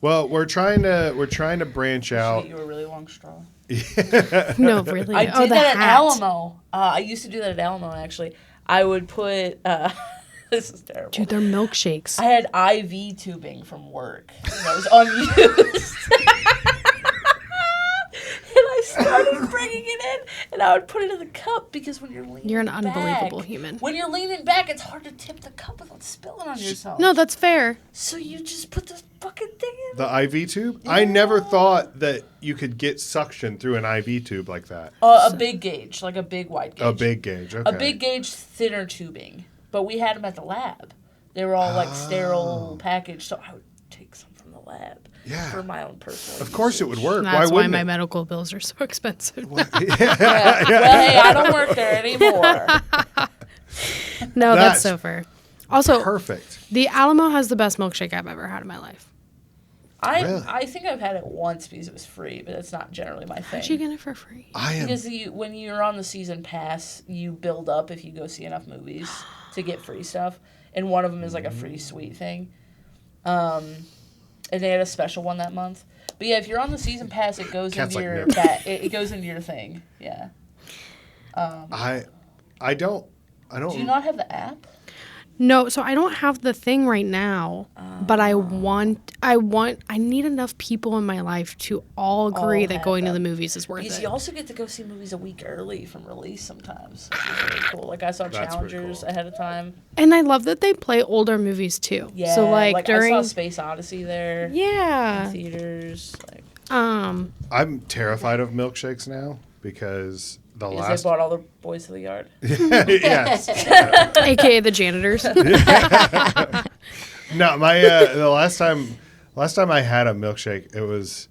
Well, we're trying to branch out. Get you a really long straw. No, really. I did that at Alamo. I used to do that at Alamo, actually. I would put... this is terrible. Dude, they're milkshakes. I had IV tubing from work. That was unused. And I started bringing it in, and I would put it in the cup because when you're leaning back... You're an unbelievable human. When you're leaning back, it's hard to tip the cup without spilling on yourself. No, that's fair. So you just put this fucking thing in. The IV tube? Yeah. I never thought that you could get suction through an IV tube like that. A big gauge, like a big wide gauge. A big gauge, okay. A big gauge, thinner tubing. But we had them at the lab. They were all like sterile packaged, so I would take some from the lab for my own personal Of course usage. it would work. That's why my medical bills are so expensive. Well, hey, I don't work there anymore. No, that's so fair. Also, perfect. The Alamo has the best milkshake I've ever had in my life. I think I've had it once because it was free, but it's not generally my thing. How'd you get it for free? Because when you're on the season pass, you build up if you go see enough movies to get free stuff. And one of them is like a free sweet thing. And they had a special one that month. But yeah, if you're on the season pass, it goes into your it goes into your thing. Yeah. I don't. Do you not have the app? No, so I don't have the thing right now, but I need enough people in my life to all agree that going to the movies is worth it. Because you also get to go see movies a week early from release sometimes, which is really cool. Like I saw Challengers ahead of time. And I love that they play older movies too. Yeah, so like during... I saw Space Odyssey there. Yeah. In theaters. I'm terrified of milkshakes now because... They brought all the boys to the yard. Yes. AKA the janitors. No, the last time I had a milkshake,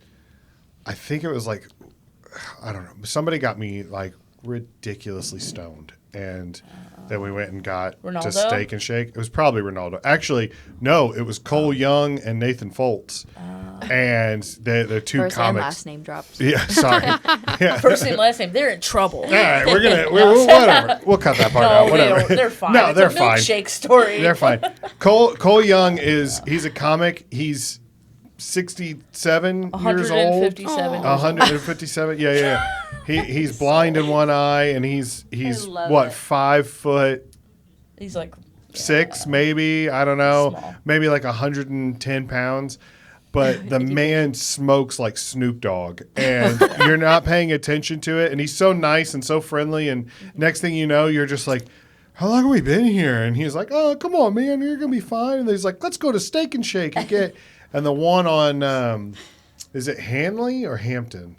I think it was like, I don't know, somebody got me like ridiculously stoned, and then we went and got Ronaldo? to Steak and Shake. It was probably Ronaldo. Actually, no, it was Cole Young and Nathan Foltz. And they're two First comics. And last name drops. Yeah, sorry. Yeah. First name, last name. They're in trouble. All right, whatever. We'll cut that part out. Whatever. They're fine. No, they're it's a fine. Milkshake story. They're fine. Cole Young he's a comic. He's 67 years old. 157. 157. Yeah. He's blind in one eye, and he's what, 5 foot? He's like 6, maybe. I don't know. Small. Maybe like 110 pounds. But the man smokes like Snoop Dogg, and you're not paying attention to it. And he's so nice and so friendly. And next thing you know, you're just like, how long have we been here? And he's like, oh, come on, man, you're going to be fine. And he's like, let's go to Steak and Shake and get. And the one on, is it Hanley or Hampton?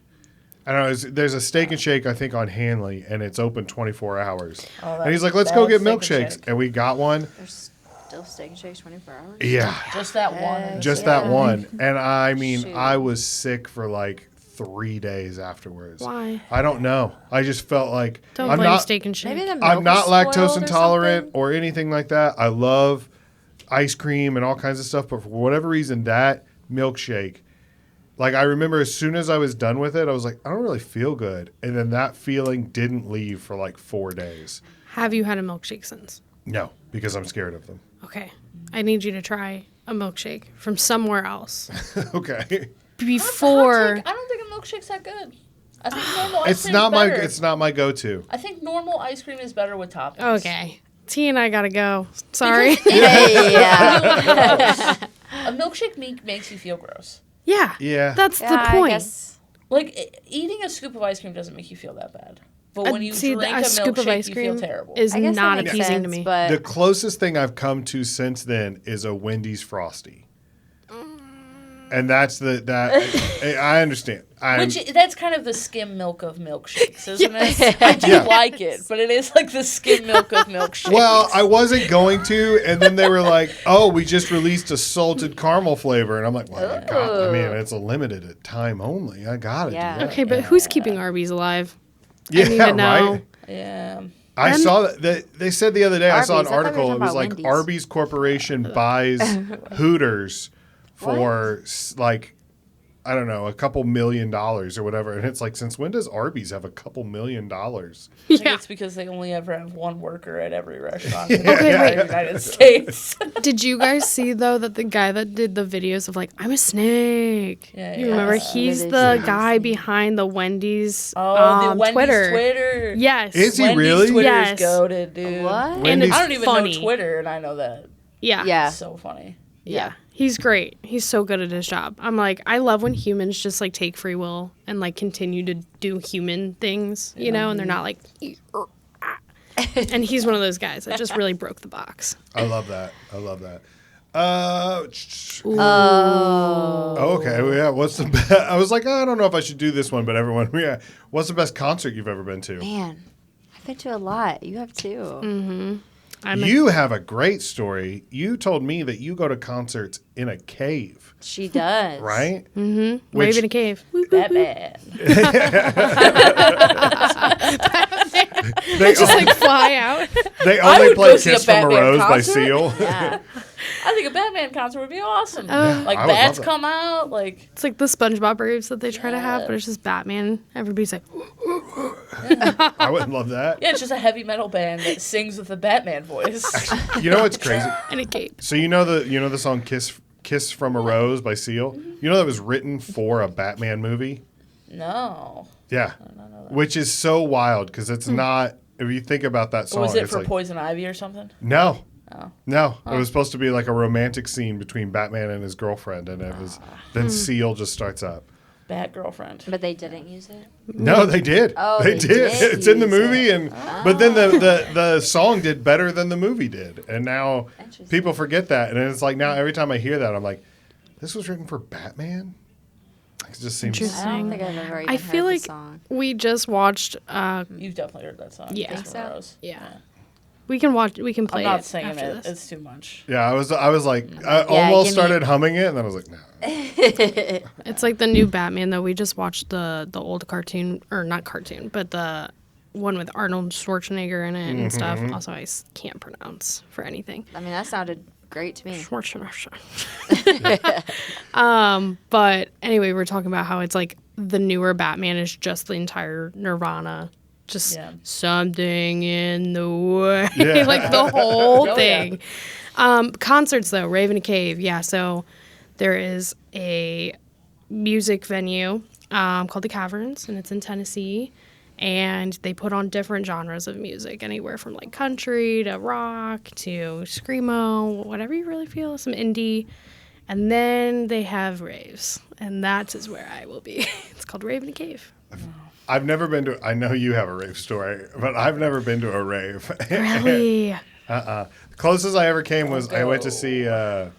I don't know. There's a Steak and Shake, I think, on Hanley, and it's open 24 hours. And he's like, let's go get milkshakes. And we got one. Still Steak and Shakes 24 hours? Yeah. Just that one. Just that one. And I mean, I was sick for like 3 days afterwards. Why? I don't know. I just felt like I'm blame not Steak and Shake. Maybe the I'm not milk was lactose spoiled intolerant or anything like that. I love ice cream and all kinds of stuff, but for whatever reason, that milkshake, like I remember as soon as I was done with it, I was like, I don't really feel good. And then that feeling didn't leave for like 4 days. Have you had a milkshake since? No, because I'm scared of them. Okay. I need you to try a milkshake from somewhere else. Okay. Before. I don't think a milkshake's that good. I think normal ice cream is better. It's not my go-to. I think normal ice cream is better with toppings. Okay. T and I gotta go. Sorry. Yeah. A milkshake makes you feel gross. Yeah. Yeah. That's the point. Like, eating a scoop of ice cream doesn't make you feel that bad. But when you drink a scoop of milkshake, ice you cream feel terrible. is not appeasing to me. But the closest thing I've come to since then is a Wendy's Frosty. And that's I understand. That's kind of the skim milk of milkshakes, isn't it? I do like it, but it is like the skim milk of milkshakes. Well, I wasn't going to, and then they were like, oh, we just released a salted caramel flavor. And I'm like, well, it's a limited time only. I got to do that. Okay, but who's keeping Arby's alive? Yeah, I need to know. right? Yeah. I saw that they said the other day, Arby's, I saw an I thought we were article. talking It was about like Wendy's. Arby's Corporation buys Hooters for like I don't know, a couple $1 million or whatever. And it's like, since when does Arby's have a couple $1 million? I think Yeah. it's because they only ever have one worker at every restaurant Okay, in the wait. United States. Did you guys see though that the guy that did the videos of like I'm a snake? Yeah, You yeah. remember? Yeah, He's they the did. guy behind the Wendy's The Wendy's Twitter. Twitter. Yes. Is he Wendy's really? Twitter Yes. is goated, dude. What? And Wendy's- it's I don't even funny. know Twitter, and I know that. Yeah. Yeah. It's so funny. Yeah. He's great. He's so good at his job. I'm like, I love when humans just like take free will and like continue to do human things, you know, and they're not like, and he's one of those guys that just really broke the box. I love that. Oh. Okay. Well, yeah. What's the best? I was like, I don't know if I should do this one, but everyone, yeah. What's the best concert you've ever been to? Man, I've been to a lot. You have too. You have a great story. You told me that you go to concerts in a cave, She does. right? Rave Which- in a cave. Batman. They, Just like fly out. they I only would play go see a Kiss from a Batman Rose by concert. Seal. Yeah. I think a Batman concert would be awesome. Like I would bats love that. come out. Like It's like the SpongeBob raves that they try to have, but it's just Batman. Everybody's like, I would love that. yeah, it's just a heavy metal band that sings with a Batman voice. You know what's crazy? in a cape. So you know the song Kiss from a Rose by Seal? You know that was written for a Batman movie? No. Yeah. Which is so wild because it's not, if you think about that Or song, was it it's for like, Poison Ivy or something? no. No, it was supposed to be like a romantic scene between Batman and his girlfriend, and it was then Seal just starts up. Bat girlfriend. But they didn't use it. No, they did. Oh, they they did. did It's in the use movie, it. and but then the song did better than the movie did, and now Interesting. people forget that, and it's like now every time I hear that, I'm like, this was written for Batman. It just seems. Interesting. I don't think I've ever even I feel heard like the song. we just watched. You've definitely heard that song. Yeah. Kiss Think from a so? Rose. Yeah. We can watch. We can play I'm not it singing after it. this. It's too much. Yeah, I was like, I almost give me- started humming it, and then I was like, no. It's like the new Batman though. We just watched the old cartoon, or not cartoon, but the one with Arnold Schwarzenegger in it and stuff. Also, I can't pronounce for anything. I mean, that sounded great to me. Schwarzenegger. But anyway, we're talking about how it's like the newer Batman is just the entire Nirvana. Just Yeah. something in the way, Yeah. like the whole Oh, thing. Concerts though, Rave in a Cave. Yeah, so there is a music venue called the Caverns, and it's in Tennessee. And they put on different genres of music, anywhere from like country to rock to screamo, whatever you really feel, some indie. And then they have raves, and that is where I will be. It's called Rave in a Cave. I've never been to. I know you have a rave story, but I've never been to a rave. Really? The closest I ever came was I went to go. see a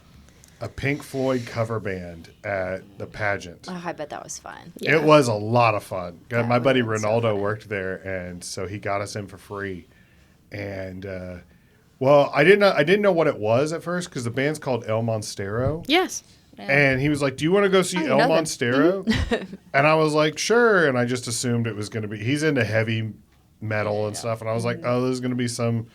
Pink Floyd cover band at the pageant. Oh, I bet that was fun. Yeah. It was a lot of fun. That My buddy would've been so Ronaldo fun. worked there, and so he got us in for free. And well, I didn't know what it was at first because the band's called El Monstero. Yes. And he was like, "Do you want to go see I El know them. Monstero?" And I was like, "Sure." And I just assumed it was going to be. He's into heavy metal and stuff, and I was like, "Oh, this is going to be some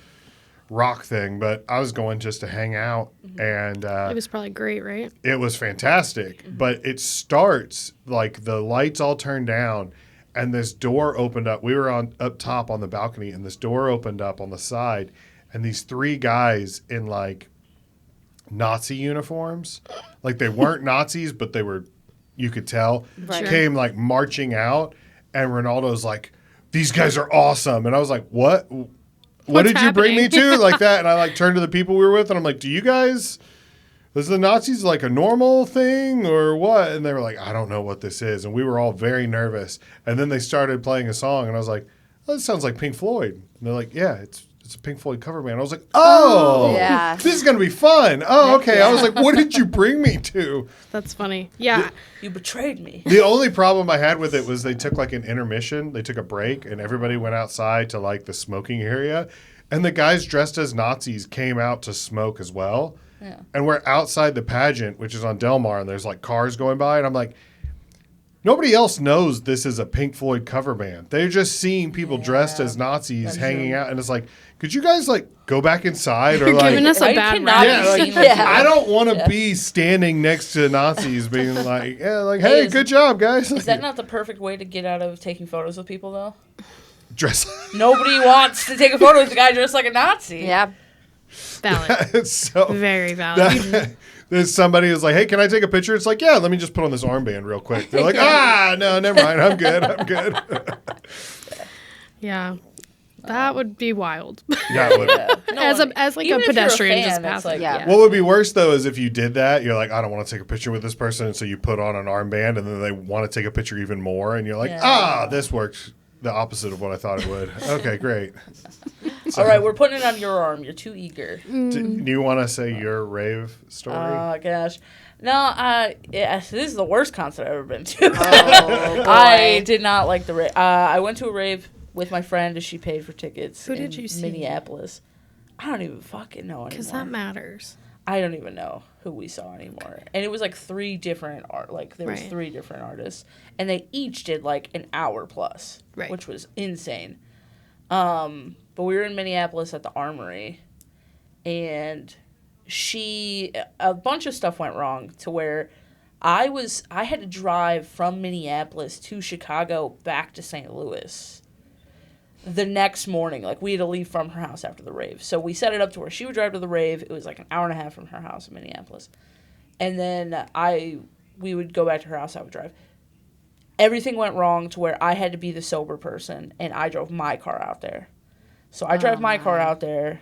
rock thing." But I was going just to hang out, and It was probably great, right? it was fantastic. But it starts like the lights all turned down, and this door opened up. We were up top on the balcony, and this door opened up on the side, and these three guys in like Nazi uniforms, like they weren't Nazis, but they were, you could tell, Right. came like marching out, and Ronaldo's like, "These guys are awesome," and I was like, "What? What What's did you bring me happening?" to?" Like that, and I like turned to the people we were with, and I'm like, "Do you guys? Was the Nazis like a normal thing or what?" And they were like, "I don't know what this is," and we were all very nervous. And then they started playing a song, and I was like, "Oh, this sounds like Pink Floyd." And they're like, "Yeah, it's a Pink Floyd cover band." I was like, "Oh, Yeah. this is gonna be fun." Oh, okay. I was Yeah. like, "What did you bring me to?" That's funny. Yeah. You betrayed me. The only problem I had with it was they took like an intermission. They took a break, and everybody went outside to like the smoking area, and the guys dressed as Nazis came out to smoke as well. Yeah. And we're outside the pageant, which is on Del Mar, and there's like cars going by, and I'm like, Nobody else knows this is a Pink Floyd cover band. They're just seeing people dressed as Nazis hanging out, and it's like, could you guys like go back inside or You're like? giving us a bad cannot rap. be like, seen like I don't want to be standing next to Nazis, being like, hey, good job, guys. Is that not the perfect way to get out of taking photos with people, though? dress? Nobody wants to take a photo with a guy dressed like a Nazi. Yeah. Valid. It's so Very valid. There's somebody who's like, hey, can I take a picture? It's like, yeah, let me just put on this armband real quick. They're like, no, never mind. I'm good. Yeah. That would be wild. Yeah, it would. No, as like even a if you're pedestrian fan, just it's passing. like, Yeah. What would be worse, though, is if you did that, you're like, I don't want to take a picture with this person, and so you put on an armband, and then they want to take a picture even more, and you're like, this works the opposite of what I thought it would. Okay, great. All right, we're putting it on your arm. You're too eager. Do you want to say your rave story? Oh, gosh. No, this is the worst concert I've ever been to. Oh, boy. I did not like the rave. I went to a rave with my friend as she paid for tickets. Who did you see? Minneapolis. I don't even fucking know anymore. Because that matters. I don't even know who we saw anymore. And it was like three different was Right. 3 different artists, and they each did like an hour plus, Right. which was insane. But we were in Minneapolis at the Armory, and a bunch of stuff went wrong to where I had to drive from Minneapolis to Chicago back to St. Louis the next morning. Like, we had to leave from her house after the rave. So we set it up to where she would drive to the rave. It was like an hour and a half from her house in Minneapolis. And then we would go back to her house. I would drive. Everything went wrong to where I had to be the sober person, and I drove my car out there. So I drive my car out there.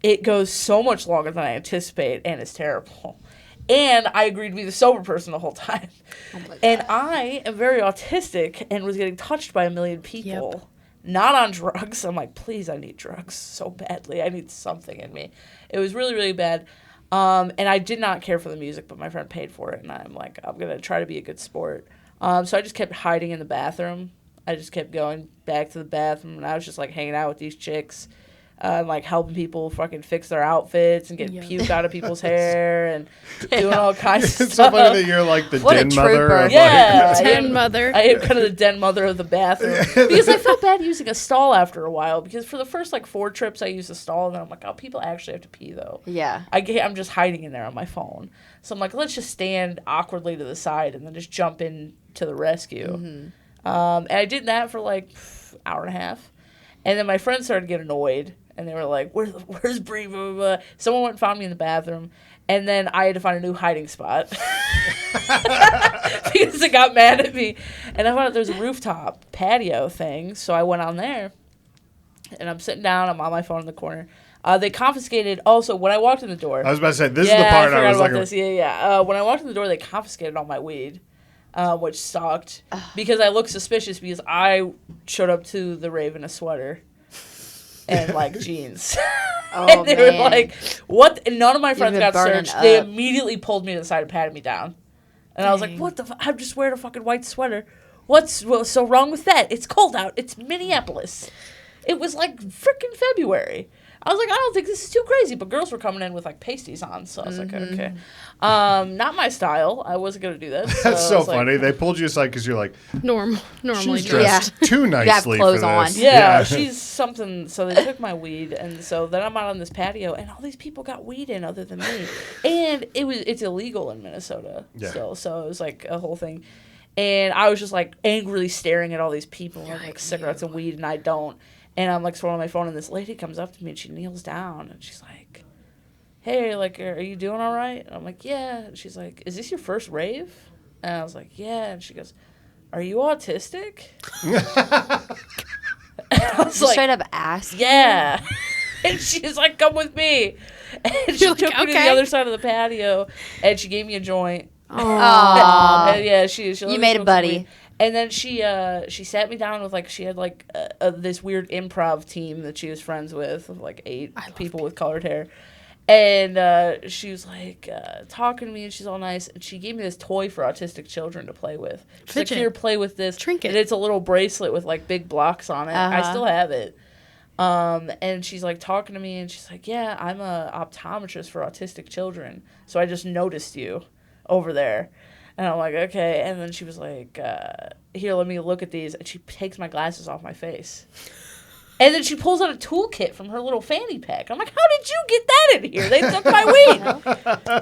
It goes so much longer than I anticipate, and it's terrible. And I agreed to be the sober person the whole time. Oh my God. And I am very autistic and was getting touched by a million people. Yep. Not on drugs. I'm like, please, I need drugs so badly. I need something in me. It was really, really bad. And I did not care for the music, but my friend paid for it. And I'm like, I'm going to try to be a good sport. So I just kept hiding in the bathroom. I just kept going back to the bathroom. And I was just like hanging out with these chicks. Like helping people fucking fix their outfits and get puke out of people's hair and doing all kinds of It's stuff. so funny that you're like the What a den mother. trooper. Of Yeah. like, Den mother. I am kind of the den mother of the bathroom because I felt bad using a stall after a while, because for the first like 4 trips I used a stall, and then I'm like, oh, people actually have to pee though. Yeah. I'm just hiding in there on my phone. So I'm like, let's just stand awkwardly to the side and then just jump in to the rescue. Mm-hmm. And I did that for like hour and a half. And then my friends started to get annoyed. And they were like, where's Bri? Blah, blah, blah. Someone went and found me in the bathroom. And then I had to find a new hiding spot. Because it got mad at me. And I found out there's a rooftop patio thing. So I went on there. And I'm sitting down. I'm on my phone in the corner. They confiscated, also, when I walked in the door. I was about to say, this is the part I was like, this. Yeah. When I walked in the door, they confiscated all my weed, which sucked. Because I looked suspicious because I showed up to the rave in a sweater. And like jeans. Oh, and they were man. like, what? And none of my friends been got burning searched. They up. immediately pulled me to the side and patted me down. And I was like, Dang. what the I'm just wearing a fucking white sweater. What's so wrong with that? It's cold out. It's Minneapolis. It was like freaking February. I was like, I don't think this is too crazy. But girls were coming in with like pasties on. So I was like, okay. Not my style. I wasn't going to do that. that's I so was like, funny. They pulled you aside because you're like, Normally she's dressed. dressed too nicely clothes for on. this. Yeah, she's something. So they took my weed, and so then I'm out on this patio, and all these people got weed in other than me, and it's illegal in Minnesota still. So it was like a whole thing, and I was just like angrily staring at all these people with like cigarettes and weed, and I don't. And I'm like scrolling my phone, and this lady comes up to me, and she kneels down, and she's like, "Hey, like, are you doing all right?" And I'm like, "Yeah." And she's like, "Is this your first rave?" And I was like, "Yeah." And she goes, "Are you autistic?" I was Just straight up ask. yeah. And she's like, come with me. And she You're took like, me to the okay. other side of the patio, and she gave me a joint. Aw. And yeah, she let You me made a smoke some buddy. weed. And then she sat me down with, like, she had, like, this weird improv team that she was friends with like 8 people with colored hair. And she was, like, talking to me, and she's all nice. And she gave me this toy for autistic children to play with. She's like, Fidget. here, play with this. Trinket. And it's a little bracelet with, like, big blocks on it. I still have it. And she's, like, talking to me, and she's like, yeah, I'm a optometrist for autistic children. So I just noticed you over there. And I'm like, okay. And then she was like, here, let me look at these. And she takes my glasses off my face. And then she pulls out a toolkit from her little fanny pack. I'm like, how did you get that in here? They took my weed.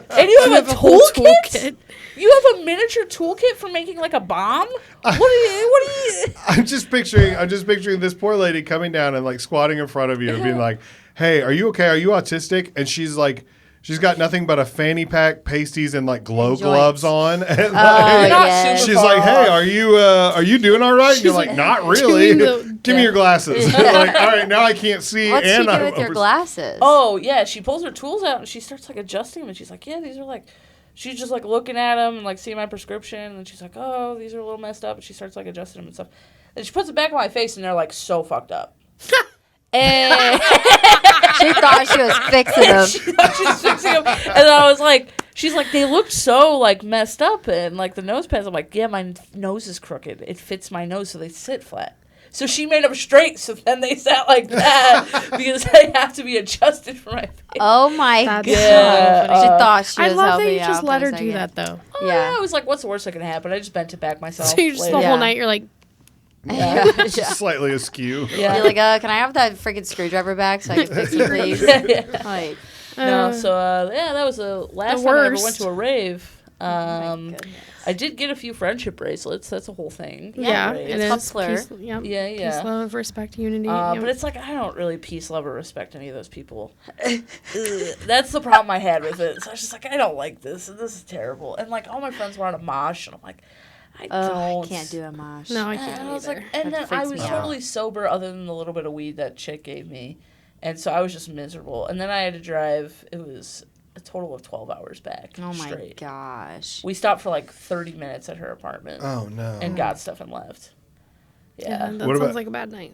And you have a toolkit? You have a miniature toolkit for making like a bomb? What are you? I'm just picturing this poor lady coming down and like squatting in front of you and being like, hey, are you okay? Are you autistic? And she's like, she's got nothing but a fanny pack, pasties, and like glow gloves on. And like, she's like, hey, are you doing all right? And you're like, not really. Give me your glasses. Like, all right, now I can't see. What's she do with your glasses? Oh, yeah. She pulls her tools out and she starts like adjusting them. And she's like, yeah, these are like, she's just like looking at them and like seeing my prescription. And she's like, oh, these are a little messed up. And she starts like adjusting them and stuff. And she puts it back on my face and they're like so fucked up. And she thought she was fixing them. She thought she was fixing them. And I was like, she's like, they looked so like messed up and like the nose pads. I'm like, yeah, my nose is crooked. It fits my nose, so they sit flat. So she made them straight, so then they sat like that because they have to be adjusted for my face. Oh my god! That's so funny. She thought she was I love that helping you just out let for her a do second. that though. Oh, yeah, I was like, what's the worst that can happen? I just bent it back myself. So you just the later. whole night you're like, Just slightly askew. Yeah. You're like, can I have that freaking screwdriver back so I can fix it, please? Like, No, so yeah, that was the last time I ever went to a rave. I did get a few friendship bracelets. That's a whole thing. yeah, Raves. it is. Hustler. Peace, yep. Yeah, yeah. Peace, love, respect, unity. But it's like I don't really peace, love, or respect any of those people. That's the problem I had with it. So I was just like, I don't like this, and this is terrible. And like all my friends were on a mosh, and I'm like, I don't. I can't do a mosh. No, I can't And I was either. like, and That then I freaks was me totally sober, other than the little bit of weed that chick gave me, and so I was just miserable. And then I had to drive. It was a total of 12 hours back. Oh my straight. gosh. We stopped for like 30 minutes at her apartment. Oh no. And got stuff and left. Yeah. That What sounds about- like a bad night.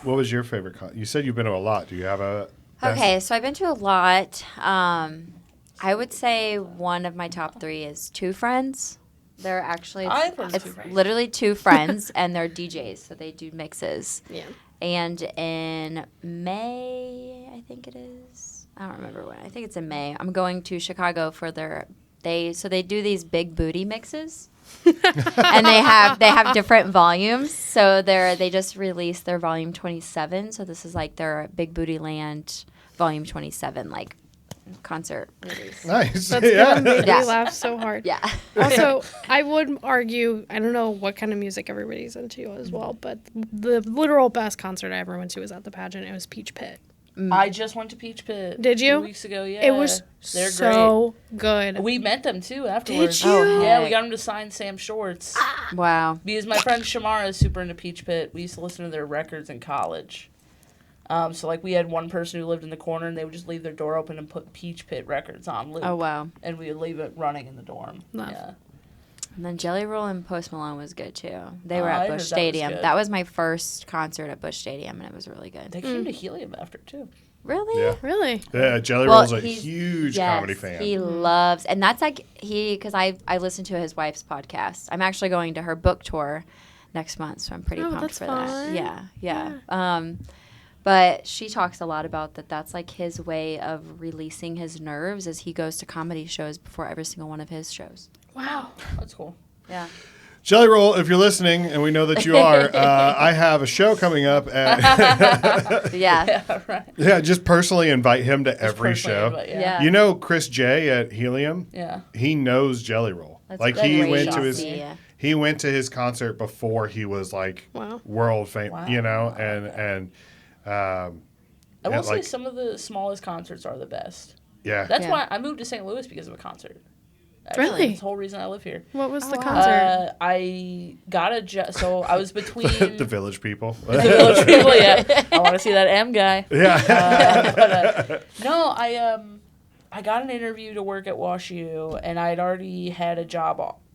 What was your favorite You said you've been to a lot. Do you have a... Okay, so I've been to a lot. I would say one of my top 3 is Two Friends. They're actually, I've heard of it's Two Friends. literally 2 friends, and they're DJs, so they do mixes. Yeah. And in May, I think it is. I don't remember when. I think it's in May. I'm going to Chicago for they do these big booty mixes. And they have different volumes. So they just released their volume 27. So this is like their Big Booty Land volume 27 like concert release. Nice. That's gonna make Yeah. me laugh so hard. Yeah. Also, I would argue, I don't know what kind of music everybody's into as well, but the literal best concert I ever went to was at the pageant. It was Peach Pit. I just went to Peach Pit. Did you? 2 weeks ago, yeah. It was They're so good. great. We met them too afterwards. you? Oh, Yeah, we heck. got them to sign Sam Shorts. Wow. Because my friend Shamara is super into Peach Pit. We used to listen to their records in college. So like we had one person who lived in the corner and they would just leave their door open and put Peach Pit records on loop. Oh, wow. And we would leave it running in the dorm. Love. Yeah. And then Jelly Roll and Post Malone was good too. They were I at heard Busch that was Stadium. good. That was my first concert at Busch Stadium, and it was really good. They came to Helium after too. Really? Yeah. Really? Yeah, Jelly Well, Roll's a he's- huge yes, comedy fan. He loves, and that's like because I listened to his wife's podcast. I'm actually going to her book tour next month, so I'm pretty Oh, pumped that's for fun. that. Yeah. But she talks a lot about that. That's like his way of releasing his nerves as he goes to comedy shows before every single one of his shows. Wow. That's cool. Yeah. Jelly Roll, if you're listening, and we know that you are, I have a show coming up at... Yeah. Yeah, right. Yeah, just personally invite him to every Personally, show. but Yeah. You know Chris J at Helium? Yeah. He knows Jelly Roll. That's Like great. he Great went to to his see. he went to his concert before he was like Wow. world famous, Wow. you know, and I will Yeah, say like- some of the smallest concerts are the best. yeah. That's Yeah. why I moved to St. Louis because of a concert. Actually, Really? That's the whole reason I live here. What was the wow. concert? I got a job. So I was between the Village People. the Village People. Yeah, I want to see that M guy. Yeah. No, I got an interview to work at WashU, and I'd already had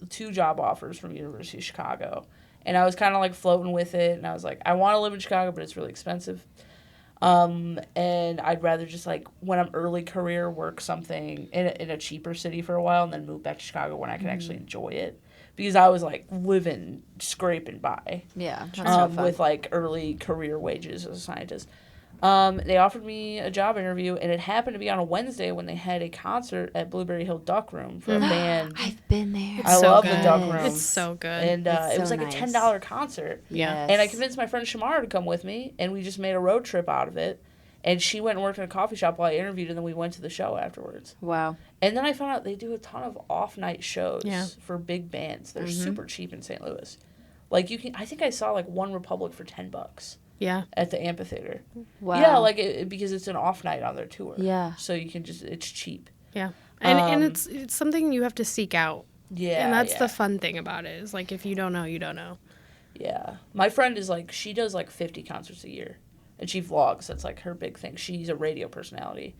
two job offers from University of Chicago, and I was kind of like floating with it, and I was like, I want to live in Chicago, but it's really expensive. And I'd rather just like when I'm early career work something in a cheaper city for a while and then move back to Chicago when I can actually enjoy it, because I was like scraping by Yeah. That's so fun. with like early career wages as a scientist. They offered me a job interview, and it happened to be on a Wednesday when they had a concert at Blueberry Hill Duck Room for a band. I've been there. I love the Duck Room. It's so good. And It's it was so like nice. a $10 concert. Yeah. And I convinced my friend Shamara to come with me, and we just made a road trip out of it. And she went and worked in a coffee shop while I interviewed, and then we went to the show afterwards. Wow. And then I found out they do a ton of off-night shows Yeah. for big bands. They're super cheap in St. Louis. Like, you can, I think I saw like One Republic for $10 Yeah. at the amphitheater. Wow. Yeah, like because it's an off night on their tour. Yeah. So you can just, it's cheap. Yeah. And it's something you have to seek out. Yeah. And that's yeah. the fun thing about it is like if you don't know, you don't know. Yeah. My friend is like, she does like 50 concerts a year. And she vlogs. That's like her big thing. She's a radio personality.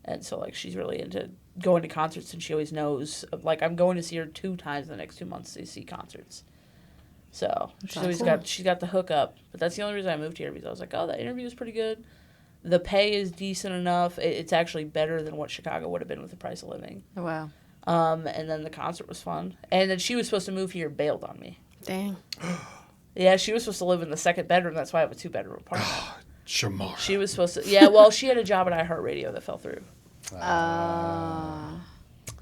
And so like she's really into going to concerts, and she always knows, like, I'm going to see her 2 times in the next 2 months to see concerts. So she's always she's got the hookup. But that's the only reason I moved here, because I was like, oh, that interview is pretty good. The pay is decent enough. It's actually better than what Chicago would have been with the price of living. Wow. And then the concert was fun. And then she was supposed to move here, bailed on me. Dang. Yeah, she was supposed to live in the second bedroom. That's why I have a 2-bedroom apartment. Shamara. She was supposed to. Yeah, well, she had a job at iHeartRadio that fell through.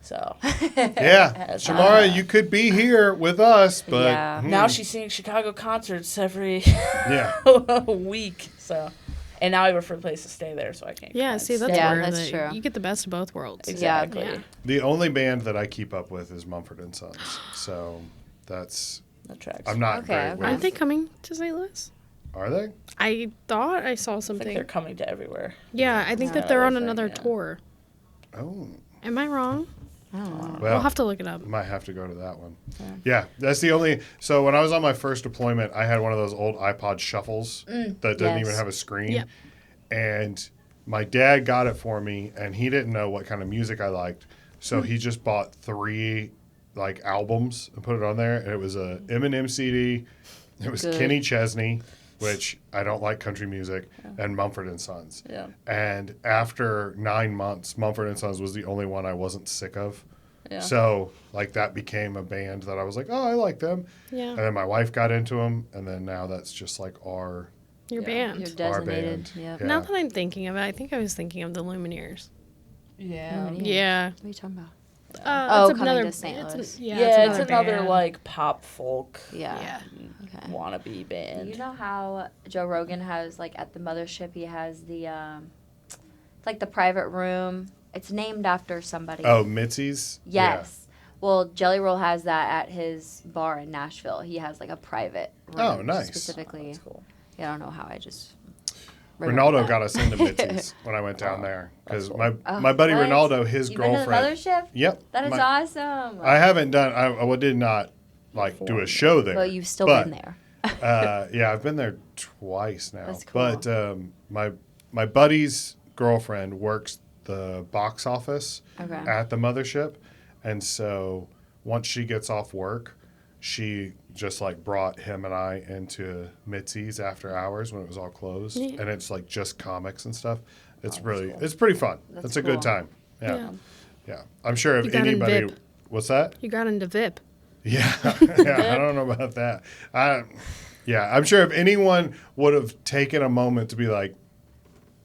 So Yeah, Shamara, you could be here with us, but Yeah. now she's seeing Chicago concerts every yeah. week. So, and now I have a place to stay there, so I can't. Yeah, come see, and that's stay. Yeah, where that's true. you get the best of both worlds. Exactly. Yeah. The only band that I keep up with is Mumford Sons, so that's That tracks. I'm not Okay, great okay. with. Aren't they coming to St. Louis? Are they? I thought I saw I think something. they're coming to everywhere. Yeah, I think Yeah, that they're on another another thing, yeah. tour. Oh, Am I wrong? well, We'll have to look it up. might have to go to that one. Yeah, that's the only. So when I was on my first deployment, I had one of those old iPod shuffles that didn't even yes. have a screen, Yep. and my dad got it for me, and he didn't know what kind of music I liked, so he just bought 3 like albums and put it on there, and it was a Eminem CD, it was Good. Kenny Chesney, which I don't like country music, and Mumford & Sons. Yeah. And after 9 months, Mumford & Sons was the only one I wasn't sick of. Yeah. So, like, that became a band that I was like, oh, I like them. Yeah. And then my wife got into them, and then now that's just like our Your Yeah, band. You're our designated. band. Yep. Yeah. Now that I'm thinking of it, I think I was thinking of the Lumineers. Yeah. Yeah. Yeah. What are you talking about? Oh, coming to St. Louis. Yeah, it's another band. like pop folk Yeah. Yeah. Okay. wannabe band. You know how Joe Rogan has, like, at the Mothership, he has the, it's like the private room. It's named after somebody. Oh, Mitzi's? Yes. Well, Jelly Roll has that at his bar in Nashville. He has, like, a private room. Oh, nice. Specifically. That's cool. Yeah, I don't know how I just. Yeah. remembered Ronaldo that. got us into Mitzi's when I went down there. Because cool. my buddy What? Ronaldo, his You've been to the girlfriend. Mothership? Yep. That is my- awesome. I haven't done, I did not, like, do a show there. Well, you've still but, been there. Yeah, I've been there twice now. That's cool. But my buddy's girlfriend works the box office Okay. at the Mothership, and so once she gets off work, she just like brought him and I into Mitzi's after hours when it was all closed, Yeah. and it's like just comics and stuff. It's really cool. it's pretty fun. That's It's a good cool. time. Yeah. Yeah. Yeah. I'm sure if You got in anybody VIP. what's that? You got into VIP. Yeah, yeah, I don't know about that. I'm sure if anyone would have taken a moment to be like,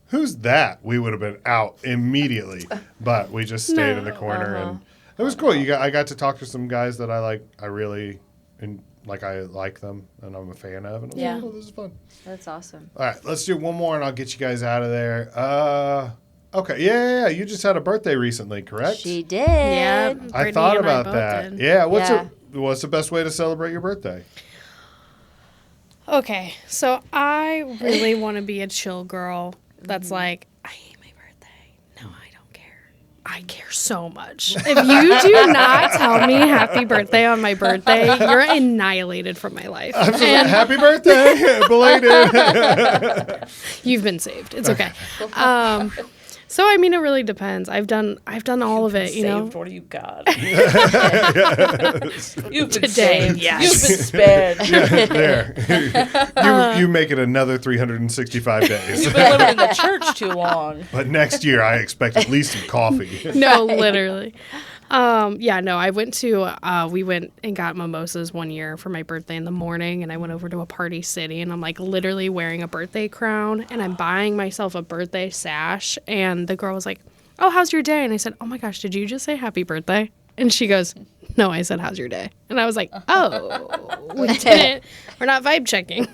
"Who's that?" we would have been out immediately. But we just stayed in the corner, and it was cool. I got to talk to some guys that I like. I really I like them, and I'm a fan of. And I was Yeah. like, oh, this is fun. That's awesome. All right, let's do one more, and I'll get you guys out of there. Okay, yeah. You just had a birthday recently, correct? She did. Yeah. I Brittany thought and I about both that. did. Yeah. Yeah. What's the best way to celebrate your birthday? Okay, so I really want to be a chill girl that's like, I hate my birthday. No, I don't care. I care so much. If you do not tell me happy birthday on my birthday, you're annihilated from my life. And Happy birthday, belated. you've been saved. It's okay. So I mean, it really depends. I've done all of it, you know. Saved, what do you got? You've been Today, saved. yes. You've been spared. There. You make it another 365 days. You've been living in the church too long. But next year, I expect at least some coffee. No, literally. Yeah, no, I went to, we went and got mimosas one year for my birthday in the morning, and I went over to a Party City, and I'm like literally wearing a birthday crown, and I'm buying myself a birthday sash, and the girl was like, oh, how's your day? And I said, oh my gosh, did you just say happy birthday? And she goes, no, I said, how's your day? And I was like, oh, we didn't. We're not vibe checking.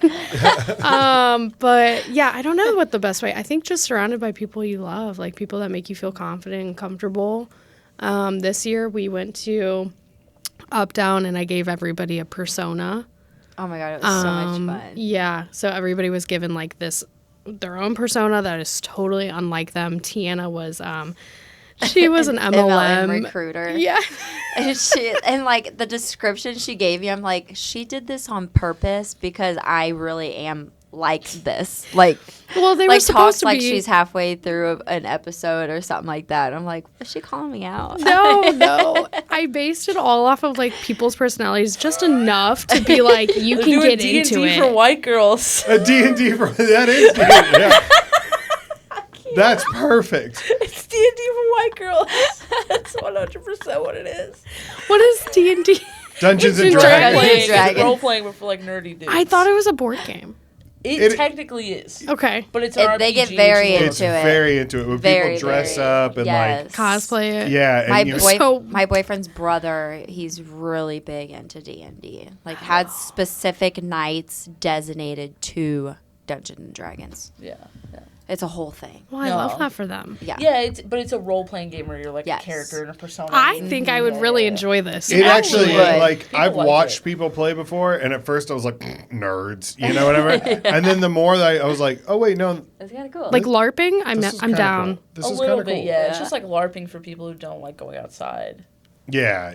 But yeah, I don't know what the best way. I think just surrounded by people you love, like people that make you feel confident and comfortable. This year we went to Up Down and I gave everybody a persona. Oh my God, it was so much fun. Yeah, so everybody was given like their own persona that is totally unlike them. Tiana was she was an MLM recruiter. Yeah. and like the description she gave me, I'm like, she did this on purpose because I really am like this. Like, well, they like were supposed talks to like be. she's halfway through an episode or something like that. I'm like, is she calling me out? No. I based it all off of like people's personalities, just enough to be like, you They're can doing get into D&D it. for white girls. A D&D for that is D&D. Yeah. That's perfect. It's D&D for white girls. That's 100% what it is. What is D&D? Dungeons and It's Dragons. Dragons. It's role playing, but for like nerdy dudes. I thought it was a board game. It technically is. Okay. But it's an RPG. They get very which is It's into it. very into it. When Very, people dress very. up and Yes. Cosplay it. yeah. And My you, my boyfriend's brother, he's really big into D&D. Like, had specific nights designated to Dungeons and Dragons. Yeah. It's a whole thing. Well, I No. love that for them. Yeah. Yeah, but it's a role playing game where you're like Yes. a character and a persona. I think I would really enjoy this. It actually, would. like, People I've like watched it. people play before, and at first I was like, nerds, you know, whatever. And then the more that I was like, oh, wait, no. It's kind of cool. Like LARPing, I'm This is I'm kinda down. Cool. This a is little kind of bit, cool. yeah. It's just like LARPing for people who don't like going outside. Yeah.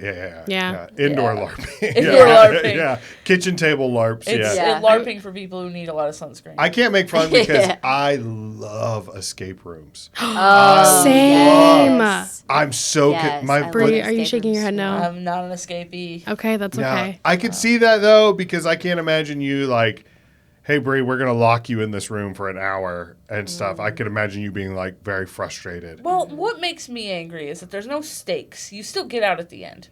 Yeah. Indoor Yeah. LARPing. Indoor LARPing. Yeah. Kitchen table LARPs. It's Yeah. LARPing for people who need a lot of sunscreen. I can't make fun because Yeah. I love escape rooms. Same. Yes. I'm so Yes, my I love Bree, it. are you shaking your head no? I'm not an escapee. Okay, that's Yeah, okay. I could see that though because I can't imagine you like, hey Bree, we're gonna lock you in this room for an hour and stuff. I could imagine you being like very frustrated. Well, what makes me angry is that there's no stakes. You still get out at the end.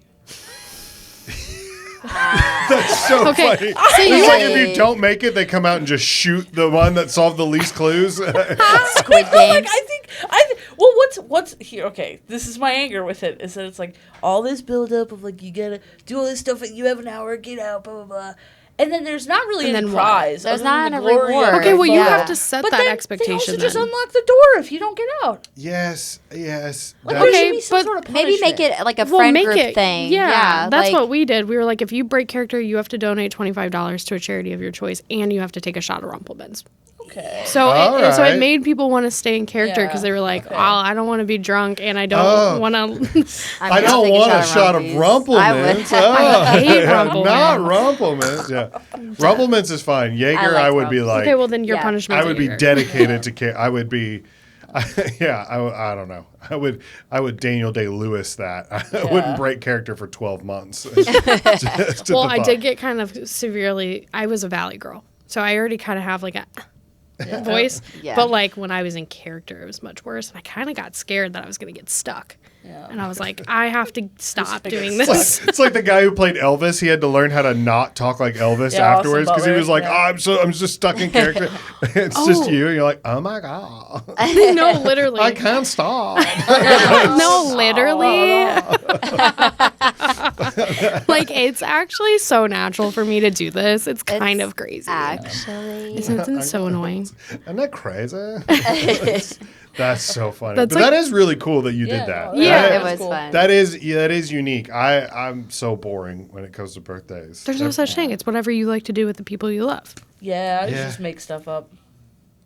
That's so Okay, funny. so It's you- like if you don't make it, they come out and just shoot the one that solved the least clues. Squid Like, Games. well, what's here? Okay, this is my anger with it. Is that it's like all this buildup of like you gotta do all this stuff and you have an hour, get out, blah blah blah, and then there's not really And any then what? prize. There's other than not the a glory reward. of Okay, well, you Yeah. have to set But that then expectation they also then. just unlock the door if you don't get out. yes. Like That- there should Okay, be some but sort of Maybe make punishment. it like a Well, friend make group it thing. Yeah, that's like, what we did. We were like, if you break character, you have to donate $25 to a charity of your choice, and you have to take a shot of Rumplemans. Okay. So, All so it right. made people want to stay in character because Yeah, they were like, okay. "Oh, I don't want to be drunk, and I Oh. don't want to." I don't want a shot of Rumplemans. I hate Not Rumplemans. Rumplemans. Yeah, Rumplemans is fine. Jaeger, like I would be Rumplemans. like, Okay, well then your Yeah. punishment. I would be dedicated to. I would be. I don't know. I would Daniel Day-Lewis that. I wouldn't break character for 12 months. Just Well, at the I bar. did get kind of severely. I was a Valley girl, so I already kind of have like a voice. Yeah. But like when I was in character, it was much worse, and I kind of got scared that I was going to get stuck. Yeah. And I was like, I have to stop to get doing stuck. this. It's like the guy who played Elvis. He had to learn how to not talk like Elvis Yeah, Austin afterwards because he Butler, was like, yeah. I'm just stuck in character. It's just you, and you're like, oh my god, No, literally. I can't stop. No, literally. Like, it's actually so natural for me to do this. It's kind of crazy. Actually. Isn't it so annoying? Isn't that crazy? That's so funny. That's but like- that is really cool that you Yeah, did that. no, Yeah. That- It was cool. fun. That is unique. I'm so boring when it comes to birthdays. There's no such thing. It's whatever you like to do with the people you love. Yeah, I Yeah. just make stuff up.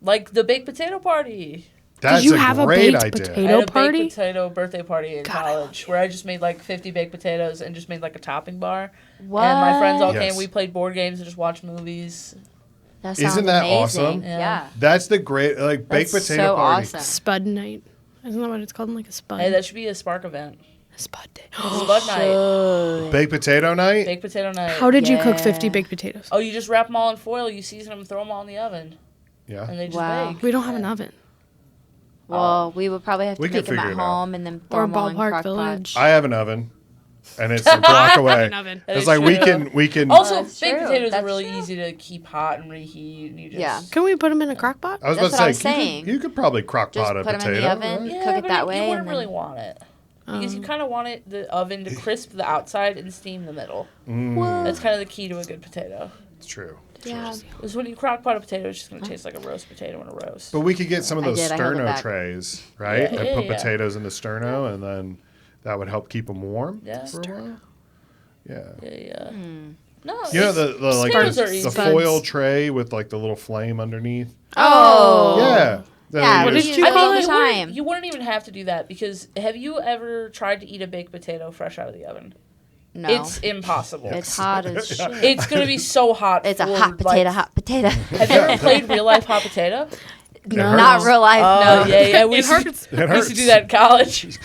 Like the baked potato party. That's you a have a great baked idea. potato? I had a party? baked potato birthday party in college where I just made like 50 baked potatoes and just made like a topping bar. What? And my friends all Yes. came. We played board games and just watched movies. That Isn't sounds that amazing. awesome? Yeah. That's the great baked That's potato so party. awesome. Spud night. Isn't that what it's called? Like a spud? Hey, that should be a Spark event. Spud day. Spud night. Baked potato night. Baked potato night. How did you cook Yeah. 50 baked potatoes? Oh, you just wrap them all in foil, you season them, throw them all in the oven, Yeah. and they just Wow. bake. We don't have an oven. Well, we would probably have to We make could them at figure it out. home and then throw Or them all in Ballpark crock Village. I have an oven, and it's a block away. An oven. That It's is like we true. can. Also, that's baked true. potatoes are That's really true. easy to keep hot and reheat. And you just, Yeah. Can we put them in a crock pot? I was That's about what I to was say saying. you could probably crock Just pot a put 'em in the potato. oven. right? Yeah, Cook it but that you way wouldn't and really then- want it. Because you kind of want it, the oven to crisp the outside and steam the middle. Mm. That's kind of the key to a good potato. It's true. Yeah. Because when you crock pot a potato, it's just going to taste like a roast potato in a roast. But we could get some of I those did, I held it sterno back. trays, right? Yeah, And yeah, put yeah. potatoes in the sterno, and then that would help keep them warm Yeah. for a while. Yeah. Yeah. Hmm. No, You know it's- the like Spuds are the easy. foil tray with like the little flame underneath. Oh. Yeah. Then Yeah, you What just- did you I call mean, it? you Time. wouldn't, you wouldn't even have to do that because have you ever tried to eat a baked potato fresh out of the oven? No. It's impossible. It's hot as shit. It's going to be so hot. It's a for, hot potato, like- hot potato. Have you ever played real life hot potato? No. Not real life, Oh, no. yeah. We It used to- hurts. It We used hurts. to do that in college.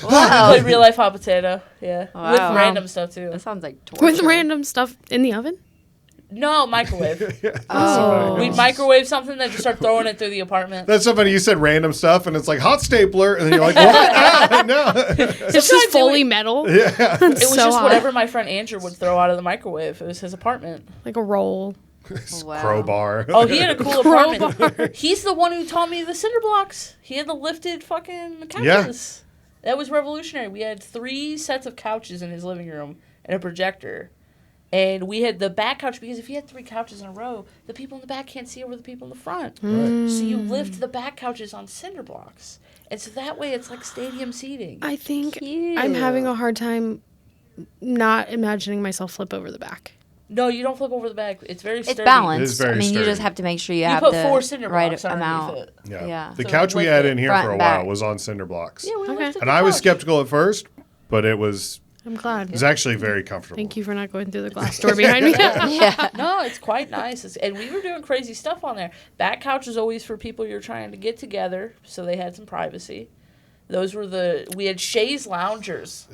Wow. Play real life hot potato. Yeah. Wow. With random stuff too. That sounds like torture. With random stuff in the oven? No, microwave. Oh. We'd microwave something, then just start throwing it through the apartment. That's so funny. You said random stuff, and it's like hot stapler, and then you're like, what? Ah, no. It's Sometimes just it fully would- metal. Yeah. It was so just hot. whatever my friend Andrew would throw out of the microwave. It was his apartment. Like a roll. Wow. Crowbar. Oh, he had a cool apartment. He's the one who taught me the cinder blocks. He had the lifted fucking couches. That was revolutionary. We had 3 sets of couches in his living room and a projector. And we had the back couch because if you had 3 couches in a row, the people in the back can't see over the people in the front. So you lift the back couches on cinder blocks. And so that way it's like stadium seating. I think Cute. I'm having a hard time not imagining myself flip over the back. No, you don't flip over the back. It's very It's sturdy. It balanced. is very I mean, you sturdy. just have to make sure you, You have put the 4 cinder right blocks amount. underneath it. Yeah. Yeah. The So couch we lift had it in here front for a and while back. was on cinder blocks. Yeah, we lifted And the I was couch. skeptical at first, but it was I'm glad. actually very comfortable. Thank you for not going through the glass door behind me. Yeah. No, it's quite nice. And we were doing crazy stuff on there. Back couch was always for people you're trying to get together, so they had some privacy. Those were we had chaise loungers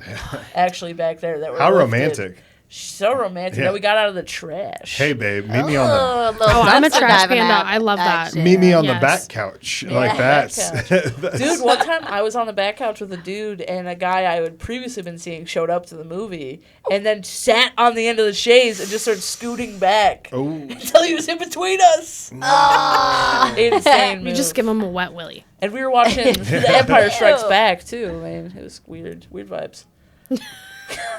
actually back there that were How lifted. romantic. So romantic. Yeah. That we got out of the trash. Hey, babe, meet me on Oh, Oh, I'm a dumpster trash diving panda. app, I love that. the actually. meet me on the Yes. back couch. Like back that's, Dude, one time I was on the back couch with a dude, and a guy I had previously been seeing showed up to the movie, and then sat on the end of the chaise and just started scooting back Oh, until he was in between us. Insane You move. just give him a wet willy. And we were watching The Empire Strikes Back too. Man, it was weird vibes.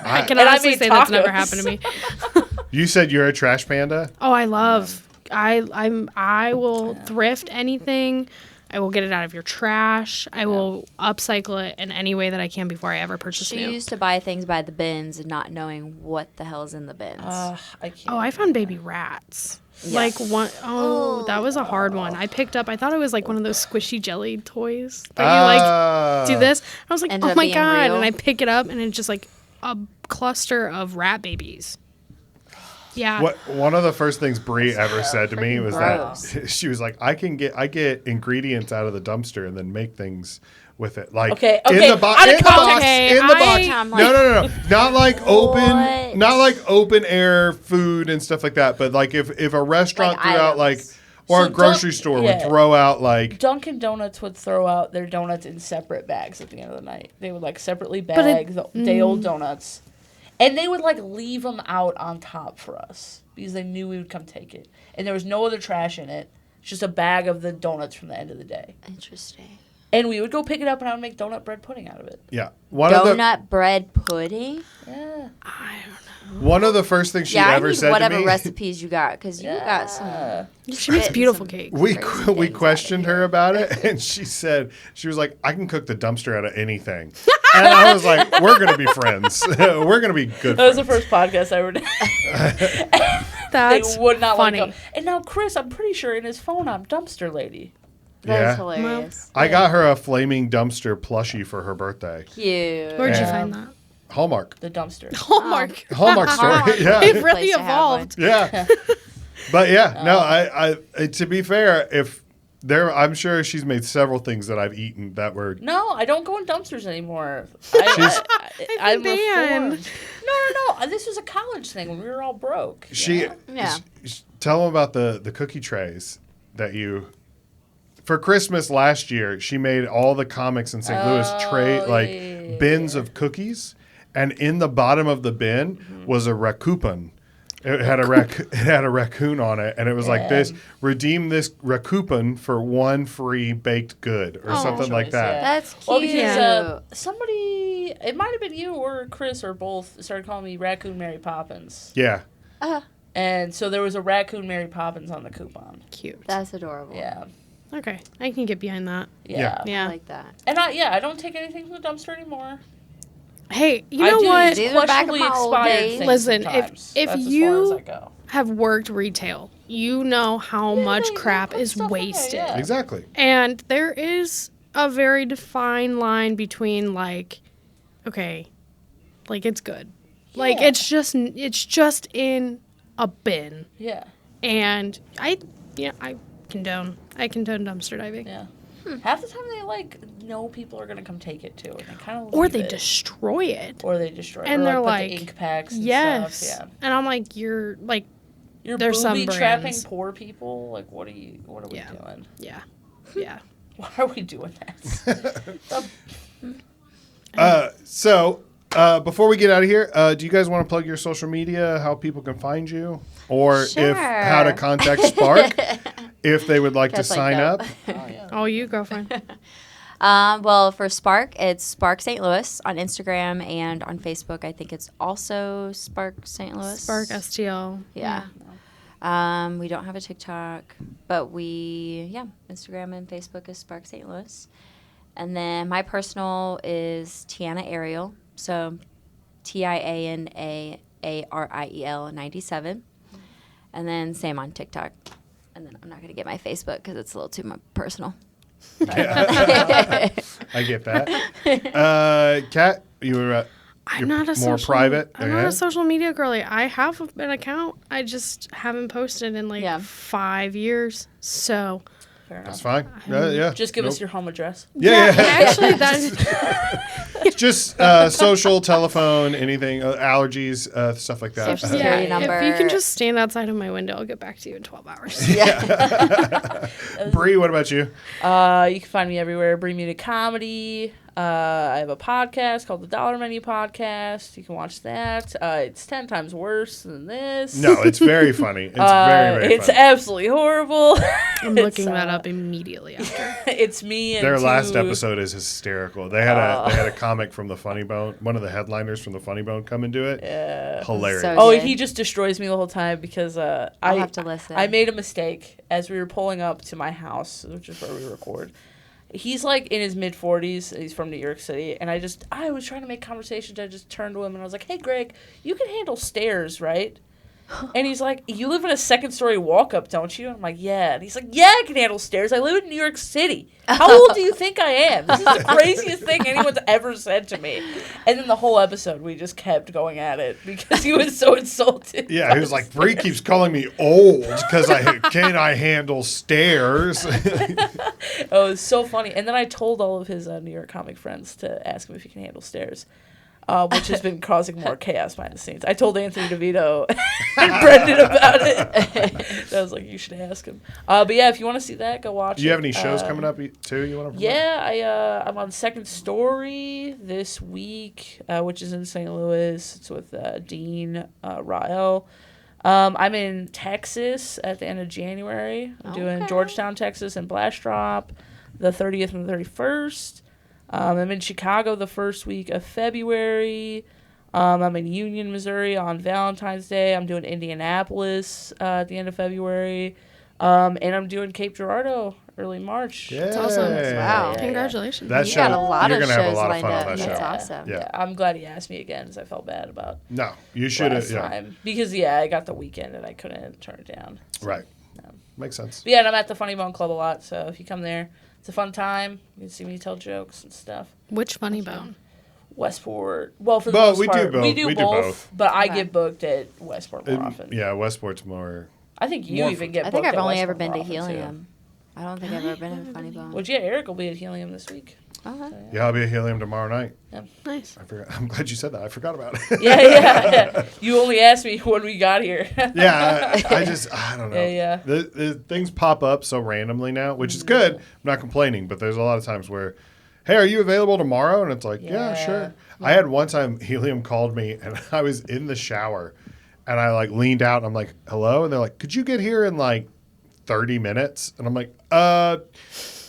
I can And I honestly made say that's never tacos. happened to me. you said you're a trash panda? Oh, I love. I will thrift anything. I will get it out of your trash. I will upcycle it in any way that I can before I ever purchase She new. used to buy things by the bins and not knowing what the hell's in the bins. I can't. Oh, I found baby rats. Like one oh, that was a hard one. I picked up. I thought it was like one of those squishy jelly toys that you like do this. I was like, Ended oh up my being god! real. And I pick it up, and it's just like a cluster of rat babies. Yeah. What one of the first things Bri ever said to me was gross. that she was like, I get ingredients out of the dumpster and then make things with it. Like Okay, in okay, the box, out of in the box, context. in the Okay, box. I'm No, like, no, not like What? open air food and stuff like that. But like if a restaurant Like threw out like, items. or So a grocery don't- store yeah. would throw out like, Dunkin' Donuts would throw out their donuts in separate bags at the end of the night. They would like separately But it- bag the day old donuts, and they would like leave them out on top for us because they knew we would come take it, and there was no other trash in it. It's just a bag of the donuts from the end of the day, Interesting. and we would go pick it up, and I would make donut bread pudding out of it. yeah. Donut bread pudding? Yeah, One of the first things she Yeah, I ever need said whatever to me. recipes you got, because you got some. She makes spit beautiful some- cake. We crazy we things questioned out of her about it, and she was like, I can cook the dumpster out of anything. And I was like, we're gonna be friends. We're gonna be good. that was the friends. first podcast I ever did. That's They would not funny. let go. And now Chris, I'm pretty sure in his phone I'm dumpster lady. That Yeah. is hilarious. I got her a flaming dumpster plushie for her birthday. Cute. Where'd you Yeah. find that? Hallmark. The dumpster. Hallmark. Hallmark story. Yeah. They've really Place to have one. evolved. Yeah. But yeah, no, I to be fair, if there I'm sure she's made several things that I've eaten that were No, I don't go in dumpsters anymore. I've been banned. reformed. No. This was a college thing when we were all broke. she Yeah. tell them about the cookie trays that you for Christmas last year, she made all the comics in St. Louis bins of cookies, and in the bottom of the bin was a raccoon. It had a raccoon on it, and it was like this: redeem this raccoon for one free baked good or something like that. That's cute. Well, because somebody, it might have been you or Chris or both, started calling me Raccoon Mary Poppins. Yeah. And so there was a Raccoon Mary Poppins on the coupon. Cute. That's adorable. Yeah. Okay, I can get behind that. Yeah. Yeah. I like that. And I don't take anything from the dumpster anymore. Hey, you know what? These are back in my old days. Listen, if That's as you far as I go. have worked retail, you know how much crap is wasted. Yeah. Exactly. And there is a very defined line between okay, it's good. Yeah. It's just in a bin. Yeah. And I condone dumpster diving. Yeah. Half the time they know people are gonna come take it too, and they kind of Or they destroy it. or they destroy it. And or they're put like, the ink packs and yes. stuff. Yeah. And I'm like, you're You're some booby trapping brands. poor people. Like, what are we doing? Yeah. Yeah. Why are we doing that? So, before we get out of here, do you guys want to plug your social media, how people can find you, or how to contact Spark if they would like to sign up? Oh, you go for it. Well, for Spark, it's Spark St. Louis on Instagram and on Facebook. I think it's also Spark St. Louis. Spark STL. Yeah. We don't have a TikTok, but Instagram and Facebook is Spark St. Louis. And then my personal is Tiana Ariel. So TIANAARIEL 97. And then same on TikTok. And then I'm not going to get my Facebook because it's a little too personal. I get that. Kat, you're I'm not more private. I'm not a social media girly. I have an account. I just haven't posted in 5 years. So That's fine. Yeah. Just give us your home address. Yeah. actually, that's It's just social, telephone, anything, allergies, stuff like that. Social security number. If you can just stand outside of my window, I'll get back to you in 12 hours. Bri, what about you? You can find me everywhere. Bri Munnich Comedy. I have a podcast called the Dollar Menu Podcast. You can watch that. It's 10 times worse than this. No, it's very funny. It's very It's funny. absolutely horrible. I'm looking that up immediately after. It's me and Their two- last episode is hysterical. They had a comic from the Funny Bone, one of the headliners from the Funny Bone, come and do it. Yeah. Hilarious. So Oh, good. he just destroys me the whole time because I'll have to listen. I made a mistake as we were pulling up to my house, which is where we record. He's in his mid-40s. He's from New York City. And I was trying to make conversations. I just turned to him and I was like, hey, Greg, you can handle stairs, right? And he's like, you live in a second-story walk-up, don't you? And I'm like, yeah. And he's like, yeah, I can handle stairs. I live in New York City. How old do you think I am? This is the craziest thing anyone's ever said to me. And then the whole episode, we just kept going at it because he was so insulted. Yeah, he was like, Bri keeps calling me old because I handle stairs. Oh, it was so funny. And then I told all of his New York comic friends to ask him if he can handle stairs, which has been causing more chaos behind the scenes. I told Anthony DeVito and Brendan about it. I was like, you should ask him. But yeah, if you want to see that, go watch it. Do you have any shows coming up too you want to promote? Yeah, I'm on Second Story this week, which is in St. Louis. It's with Dean Rael. I'm in Texas at the end of January. I'm doing Georgetown, Texas, and Bastrop the 30th and the 31st. I'm in Chicago the first week of February. I'm in Union, Missouri on Valentine's Day. I'm doing Indianapolis at the end of February. And I'm doing Cape Girardeau early March. Yeah. That's awesome. Wow. Congratulations. That You show, got a lot you're of gonna have a shows lot of lined fun up. on that That's show. awesome. Yeah. I'm glad he asked me again because I felt bad about No, you should have. last Yeah. time. Because, I got the weekend and I couldn't turn it down. So, Right. no. Makes sense. But yeah, and I'm at the Funny Bone Club a lot, so if you come there, it's a fun time. You can see me tell jokes and stuff. Which funny bone? Westport. Well, for the Well, most we do part, both. we do We do both, both. but I Okay. get booked at Westport more often. Yeah, Westport's more. I think you More even fun. get I booked think I've at only Westport ever been more to often, too. Helium. I don't think I've ever been in a Funny Bone. Well, yeah, Eric will be at Helium this week. Okay. Yeah, I'll be at Helium tomorrow night. Nice. I forgot. I'm glad you said that. I forgot about it. Yeah. You only asked me when we got here. Yeah, I don't know. Yeah. The things pop up so randomly now, which is good. I'm not complaining, but there's a lot of times where, hey, are you available tomorrow? And it's like, yeah, sure. I had one time Helium called me and I was in the shower and I like leaned out and I'm like, hello? And they're like, could you get here in like 30 minutes? And I'm like,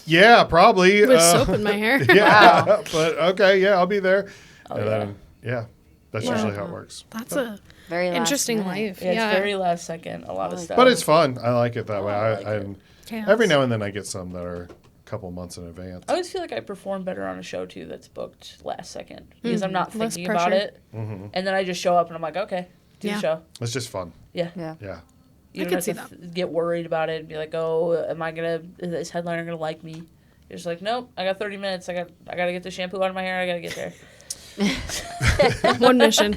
yeah, probably. With soap in my hair. Yeah, but okay, yeah, I'll be there. And then, that's usually how it works. That's a Very last interesting minute. life. Yeah, it's very last second, a lot of stuff. But it's fun. I like it that way. I like it. Chaos. Every now and then I get some that are a couple months in advance. I always feel like I perform better on a show, too, that's booked last second. Because I'm not less thinking about pressure. it. And then I just show up and I'm like, okay, do the show. It's just fun. Yeah. Yeah. Yeah. You I don't could have see to get worried about it and be like, oh, is this headliner going to like me? You're just like, nope, I got 30 minutes. I got to get the shampoo out of my hair. I got to get there. One mission.